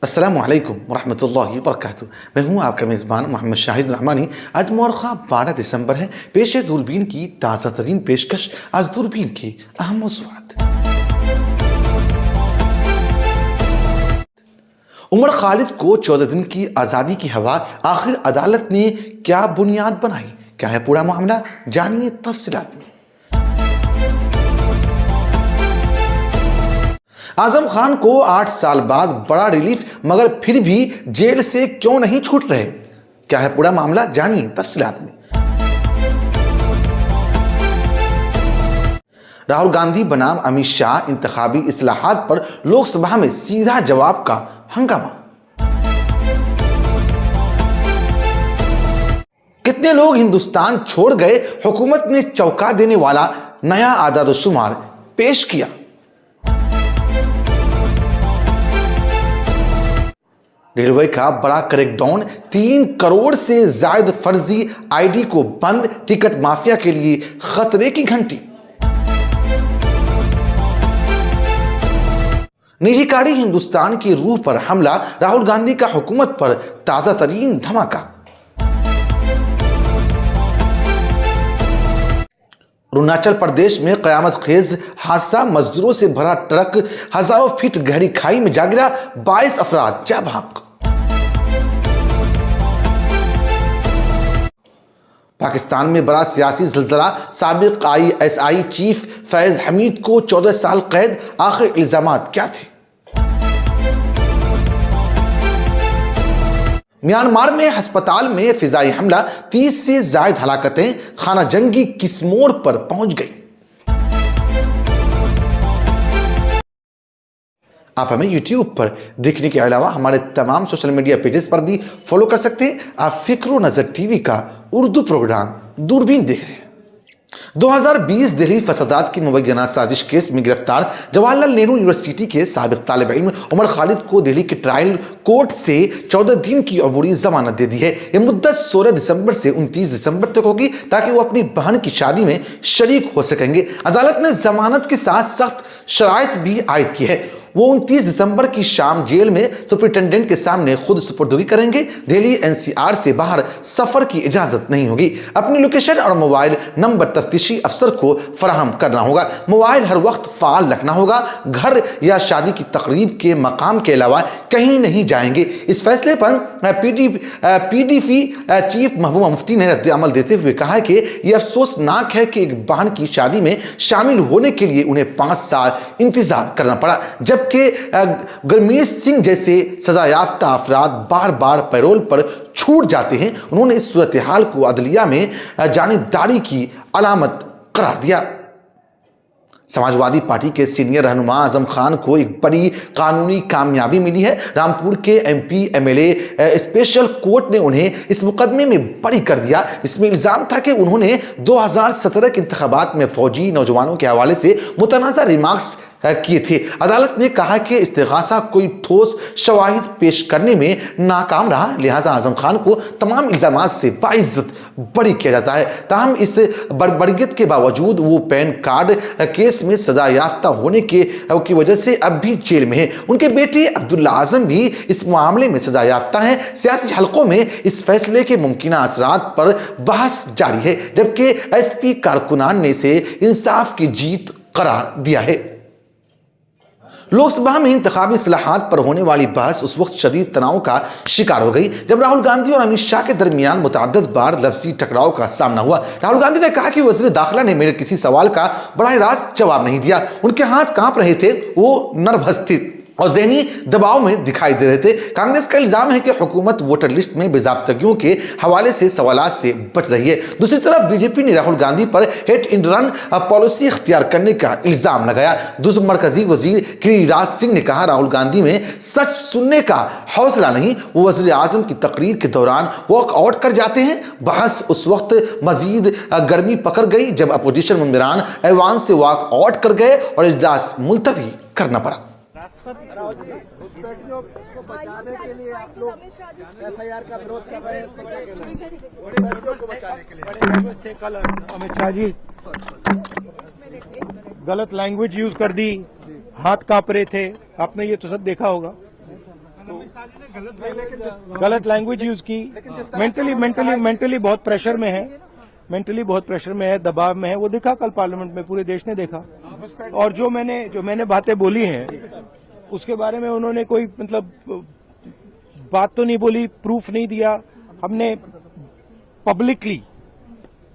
अस्सलामु अलैकुम वरहमतुल्लाहि वबरकातुहू। मैं हूं आपका मेज़बान मोहम्मद शाहिद रहमानी। आज मौरख़ा 12 दिसंबर है। पेश है दूरबीन की ताज़ा तरीन पेशकश। आज दूरबीन के अहम मौज़ूआत। उमर खालिद को 14 दिन की आज़ादी की हवा, आखिर अदालत ने क्या बुनियाद बनाई? क्या है पूरा मामला, जानिए तफसीलात में। आजम खान को 8 साल बाद बड़ा रिलीफ, मगर फिर भी जेल से क्यों नहीं छूट रहे? क्या है पूरा मामला, जानिए तफसीलात में। राहुल गांधी बनाम अमित शाह इंतखाबी इस्लाहात पर लोकसभा में सीधा जवाब का हंगामा। कितने लोग हिंदुस्तान छोड़ गए? हुकूमत ने चौंका देने वाला नया आदाद-ओ-शुमार पेश किया। रेलवे का बड़ा क्रैकडाउन, 3 करोड़ से ज्यादा फर्जी आईडी को बंद, टिकट माफिया के लिए खतरे की घंटी। निजी गाड़ी हिंदुस्तान की रूह पर हमला, राहुल गांधी का हुकूमत पर ताजा तरीन धमाका। अरुणाचल प्रदेश में कयामत खेज हादसा, मजदूरों से भरा ट्रक हजारों फीट गहरी खाई में जा गिरा, 22 अफराद जा भाग। पाकिस्तान में बड़ा सियासी ज़ल्ज़ला, साबिक ISI चीफ फैज़ हमीद को 14 साल कैद, आखिर इल्ज़ामात क्या थे? म्यांमार में अस्पताल में फिजाई हमला, 30 से ज़ायद हलाकतें, खाना जंगी किस मोड़ पर पहुंच गई? आप हमें YouTube पर देखने के अलावा हमारे तमाम सोशल मीडिया पेजेस पर भी फॉलो कर सकते हैं। आप फिक्र नजर टीवी का उर्दू प्रोग्राम दूरबीन देख रहे हैं। 2020 दिल्ली फसादात की मुबैना साजिश केस में गिरफ्तार जवाहरलाल नेहरू यूनिवर्सिटी के साबिक तालिब इल्म उमर खालिद को दिल्ली के ट्रायल कोर्ट से 14 दिन की अबूरी जमानत दे दी है। यह मुद्दत 16 दिसंबर से 29 दिसंबर तक होगी, ताकि वो अपनी बहन की शादी में शरीक हो सकेंगे। अदालत ने जमानत के साथ सख्त शराइत भी आयद की है। वो 29 दिसंबर की शाम जेल में सुपरिटेंडेंट के सामने खुद सुपुर्दगी करेंगे। दिल्ली NCR से बाहर सफर की इजाजत नहीं होगी। अपनी लोकेशन और मोबाइल नंबर तफ्तीशी अफसर को फराहम करना होगा। मोबाइल हर वक्त फाल रखना होगा। घर या शादी की तकरीब के मकाम के अलावा कहीं नहीं जाएंगे। इस फैसले पर PDP चीफ महबूबा मुफ्ती ने रद्द अमल देते हुए कहा है कि यह अफसोसनाक है कि एक बहन की शादी में शामिल होने के लिए उन्हें 5 साल इंतजार करना पड़ा, जबकि गुरमीत सिंह जैसे सजा याफ्ता अफराद बार बार पैरोल पर छूट जाते हैं। उन्होंने इस सूरत हाल को अदलिया में जानिबदारी की अलामत करार दिया। समाजवादी पार्टी के सीनियर रहनुमा आजम खान को एक बड़ी कानूनी कामयाबी मिली है। रामपुर के MP MLA स्पेशल कोर्ट ने उन्हें इस मुकदमे में बरी कर दिया। इसमें इल्जाम था कि उन्होंने 2017 के इंतखाबात में फौजी नौजवानों के हवाले से मुतनाज़ा रिमार्क्स किए थे। अदालत ने कहा कि इस्तिगासा कोई ठोस शवाहिद पेश करने में नाकाम रहा, लिहाजा आजम खान को तमाम इल्जामात से बाइज्जत बरी किया जाता है। ताहम इस बरबरीत के बावजूद वो पैन कार्ड केस में सजा याफ्ता होने की वजह से अब भी जेल में है। उनके बेटे अब्दुल्ला आजम भी इस मामले में सजा याफ्ता है। सियासी हलकों में इस फैसले के मुमकिना असरात पर बहस जारी है, जबकि SP कारकुनान ने इसे इंसाफ की जीत करार दिया है। लोकसभा में इंतखाबी इस्लाहात पर होने वाली बहस उस वक्त शदीद तनाव का शिकार हो गई जब राहुल गांधी और अमित शाह के दरमियान मुतअद्दिद बार लफ्जी टकराव का सामना हुआ। राहुल गांधी ने कहा कि वज़ीर दाखिला ने मेरे किसी सवाल का बराह रास्त जवाब नहीं दिया। उनके हाथ कांप रहे थे, वो नर्वस थे और ज़हनी दबाव में दिखाई दे रहे थे। कांग्रेस का इल्जाम है कि हुकूमत वोटर लिस्ट में बेज़ाब्तगियों के हवाले से सवालात से बच रही है। दूसरी तरफ बीजेपी ने राहुल गांधी पर हिट एंड रन पॉलिसी इख्तियार करने का इल्जाम लगाया। दूसरे मरकजी वजीर गिरिराज सिंह ने कहा, राहुल गांधी में सच सुनने का हौसला नहीं, वो वज़ीर आज़म की तकरीर के दौरान वॉक आउट कर जाते हैं। बहस उस वक्त मजीद गर्मी पकड़ गई जब अपोजिशन मेंबरान ऐवान से वॉक आउट कर गए और इजलास मुलतवी करना पड़ा। राहुल जी, घुसपैठियों को बचाने के लिए आप लोग FIR का विरोध कर रहे हैं। कल अमित शाह जी गलत लैंग्वेज यूज कर दी, हाथ कांप रहे थे, आपने ये तो सब देखा होगा। तो गलत लैंग्वेज यूज की, मेंटली बहुत प्रेशर में है, दबाव में है। वो देखा कल पार्लियामेंट में, पूरे देश ने देखा। और जो मैंने बातें बोली हैं उसके बारे में उन्होंने कोई मतलब बात तो नहीं बोली, प्रूफ नहीं दिया। हमने पब्लिकली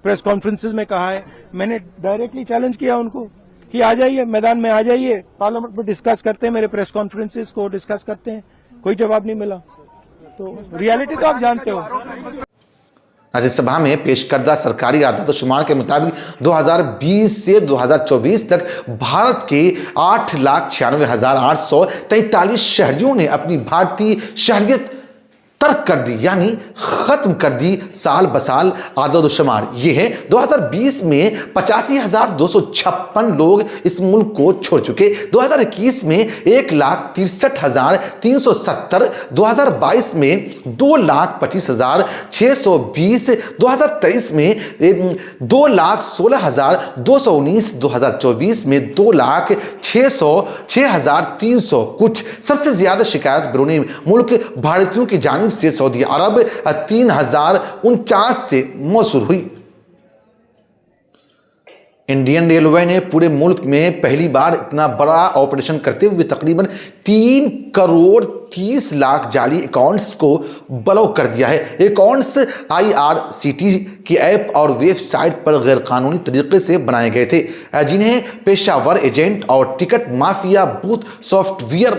प्रेस कॉन्फ्रेंसेस में कहा है, मैंने डायरेक्टली चैलेंज किया उनको कि आ जाइए, मैदान में आ जाइए, पार्लियामेंट में डिस्कस करते हैं, मेरे प्रेस कॉन्फ्रेंसेस को डिस्कस करते हैं। कोई जवाब नहीं मिला। तो रियलिटी तो आप जानते हो। राज्यसभा में पेश करदा सरकारी आदादोशुमार के मुताबिक 2020 से 2024 तक भारत के 8,96,843 शहरियों ने अपनी भारतीय शहरियत तर्क कर दी, यानी खत्म कर दी साल बसाल आदादोशुमार। ये है 2020 में 85,256 लोग इस मुल्क को छोड़ चुके, 2021 में 1,63,370, 2022 में 2,25,620, 2023 में 2,16,219, 2024 में 2,06,300। कुछ सबसे ज्यादा शिकायत बैरूनी मुल्क भारतीयों की जानिब से सऊदी अरब 3,049 से मौसूल हुई। इंडियन रेलवे ने पूरे मुल्क में पहली बार इतना बड़ा ऑपरेशन करते हुए तकरीबन 3 करोड़ 30 लाख जाली अकाउंट्स को ब्लॉक कर दिया है। अकाउंट्स IRCT की ऐप और वेबसाइट पर गैरकानूनी तरीके से बनाए गए थे, जिन्हें पेशावर एजेंट और ticket mafia booth software,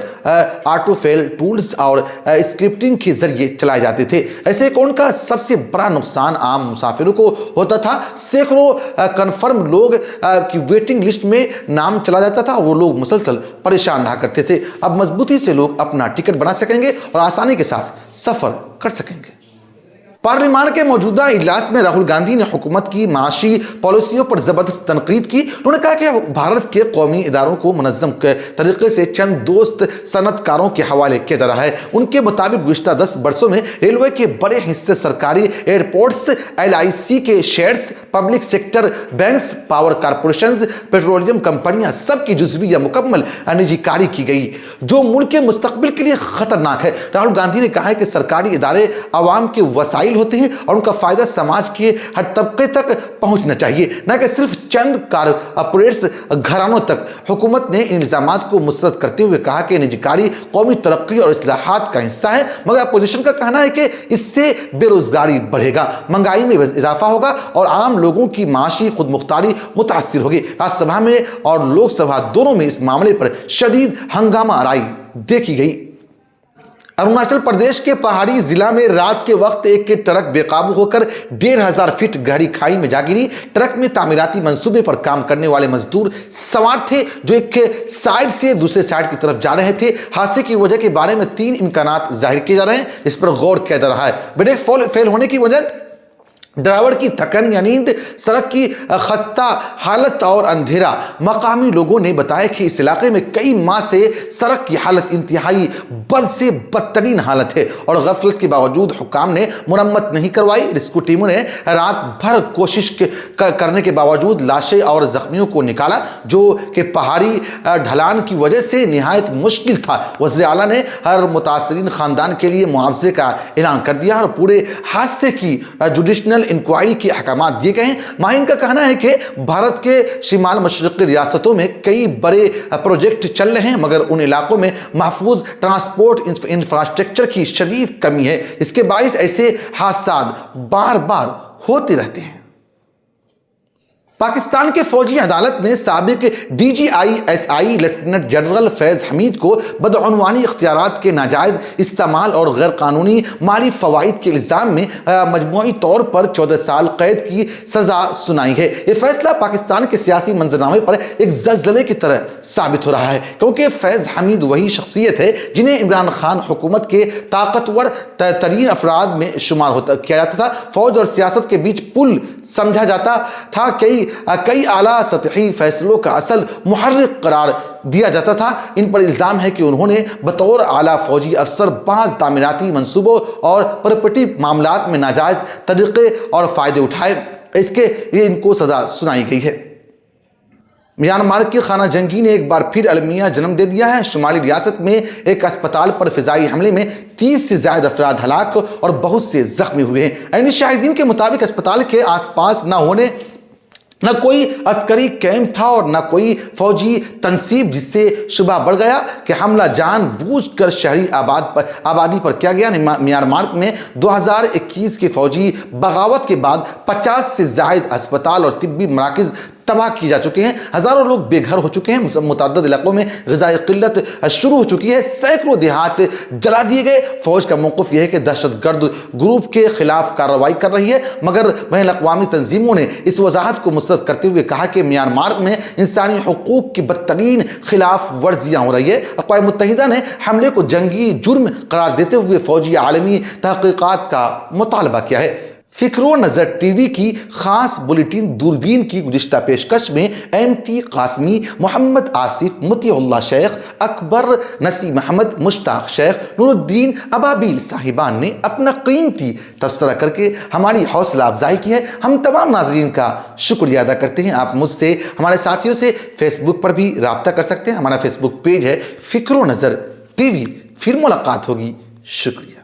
autofill tools और स्क्रिप्टिंग के जरिए चलाए जाते थे। ऐसे अकाउंट का सबसे बड़ा नुकसान आम मुसाफिरों को होता था। सैकड़ों कन्फर्म लोग की वेटिंग लिस्ट में नाम चला जाता था, वो लोग मुसलसल परेशान रहा करते थे। अब मजबूती से लोग अपना टिकट बना सकेंगे और आसानी के साथ सफर कर सकेंगे। पार्लियामेंट के मौजूदा इजलास में राहुल गांधी ने हुकूमत की माशी पॉलिसियों पर जबरदस्त तनकीद की। उन्होंने कहा कि भारत के कौमी इदारों को मुनज़्ज़म तरीके से चंद दोस्त सनतकारों के हवाले किया जा रहा है। उनके मुताबिक गुज़िश्ता 10 वर्षों में रेलवे के बड़े हिस्से सरकारी एयरपोर्ट्स, LIC के shares, public sector banks, power corporation, petroleum कंपनियां सबकी जुज़वी या मुकम्मल निजीकारी की गई, जो मुल्क के मुस्तकबिल के लिए खतरनाक है। राहुल गांधी ने कहा है कि सरकारी इदारे आवाम के वसाइल होते हैं और उनका फायदा समाज के हर तबके तक पहुंचना चाहिए, न कि सिर्फ चंद कारपोरेट्स घरानों तक। हुकूमत ने इन इल्जामात को मुस्तरद करते हुए कहा कि निजीकारी कौमी तरक्की और इस्लाहात का हिस्सा है, मगर अपोजिशन का कहना है कि इससे बेरोजगारी बढ़ेगा, महंगाई में इजाफा होगा और आम लोगों की माशी खुदमुख्तारी मुतासिर होगी। राज्यसभा में और लोकसभा दोनों में इस मामले पर शदीद हंगामा आराई देखी गई। अरुणाचल प्रदेश के पहाड़ी जिला में रात के वक्त एक ट्रक बेकाबू होकर 1,500 फीट गहरी खाई में जा गिरी। ट्रक में तामीराती मंसूबे पर काम करने वाले मजदूर सवार थे, जो एक साइड से दूसरे साइड की तरफ जा रहे थे। हादसे की वजह के बारे में 3 इम्कानात जाहिर किए जा रहे हैं, इस पर गौर किया जा रहा है। ब्रेक फेल होने की वजह ड्राइवर की थकन या नींद, सड़क की खस्ता हालत और अंधेरा। मकामी लोगों ने बताया कि इस इलाके में कई माह से सड़क की हालत इंतहाई बद से बदतरीन हालत है और गफलत के बावजूद हुकाम ने मुरम्मत नहीं करवाई। रेस्क्यू टीमों ने रात भर कोशिश करने के बावजूद लाशें और जख्मियों को निकाला, जो कि पहाड़ी ढलान की वजह से निहायत मुश्किल था। वज़ीर आला ने हर मुतासरीन खानदान के लिए मुआवजे का ऐलान कर दिया और पूरे हादसे की जुडिशनल इंक्वायरी के अहकाम दिए गए हैं। माहिन का कहना है कि भारत के शिमाल मशरक़ी रियासतों में कई बड़े प्रोजेक्ट चल रहे हैं, मगर उन इलाकों में महफूज ट्रांसपोर्ट इंफ्रास्ट्रक्चर की शदीद कमी है। इसके बाइस ऐसे हादसा बार बार होते रहते हैं। पाकिस्तान के फौजी अदालत ने साबिक DGI-SI lieutenant general Faiz Hamid को बदअनवानी इख्तियारात के नाजायज इस्तेमाल और गैर कानूनी माली फवाइद के इल्ज़ाम में मजमूई तौर पर 14 साल कैद की सजा सुनाई है। यह फैसला पाकिस्तान के सियासी मंजरनामे पर एक ज़लज़ले की तरह साबित हो रहा है, क्योंकि फैज हमीद वही शख्सियत है जिन्हें इमरान खान हुकूमत के ताकतवर तरीन अफराद में शुमार किया जाता था। फौज और सियासत के बीच पुल समझा जाता था। कई आला सतही फैसलों का असल मुहर्रिक करार दिया जाता था। इन पर इल्ज़ाम है कि उन्होंने बतौर आला फौजी अफसर बाज़ तामीराती मंसूबों और प्रॉपर्टी मामलात में नाजायज़ तरीक़े और फ़ायदे उठाए, इसके लिए इनको सज़ा सुनाई गई है। म्यांमार के खाना जंगी ने एक बार फिर अलमिया जन्म दे दिया है। शुमाली रियासत में एक अस्पताल पर फिजाई हमले में 30 से ज्यादा अफराद हलाक और बहुत से जख्मी हुए हैं। यानी शाहिदीन के मुताबिक अस्पताल के आसपास न कोई अस्करी कैंप था और न कोई फौजी तंसीब, जिससे शुबा बढ़ गया कि हमला जानबूझकर शहरी आबादी पर किया गया। म्यांमार में 2021 के फौजी बगावत के बाद 50 से ज्यादा अस्पताल और तिब्बी मराकज़ तबाह किए जा चुके हैं। हज़ारों लोग बेघर हो चुके हैं। मुतअद्दिद इलाकों में ग़िज़ाई क़िल्लत शुरू हो चुकी है। सैकड़ों देहात जला दिए गए। फ़ौज का मौक़िफ़ यह है कि दहशतगर्द ग्रुप के खिलाफ कार्रवाई कर रही है, मगर वहीं अक़वामी तंजीमों ने इस वजाहत को मुस्तरद करते हुए कहा कि म्यांमार में इंसानी हुकूक़ की बदतरीन खिलाफ वर्जियाँ हो रही है। अक़वाम मुत्तहिदा ने हमले को जंगी जुर्म करार देते हुए फ़ौजी आलमी तहक़ीक़ात का मुतालबा किया है। फ़िक्रो नज़र टीवी की खास बुलेटिन दूरबीन की गुज़िश्ता पेशकश में MT कासमी, मोहम्मद आसिफ, मुतीउल्लाह शेख, अकबर नसीम अहमद, मुश्ताक शेख, नूरुद्दीन अबाबील साहिबान ने अपना कीमती तबसरा करके हमारी हौसला अफजाई की है। हम तमाम नाज़रीन का शुक्रिया अदा करते हैं। आप मुझसे, हमारे साथियों से फेसबुक पर भी रब्ता कर सकते हैं। हमारा फेसबुक पेज है फ़िक्रो नज़र टीवी। फिर मुलाकात होगी। शुक्रिया।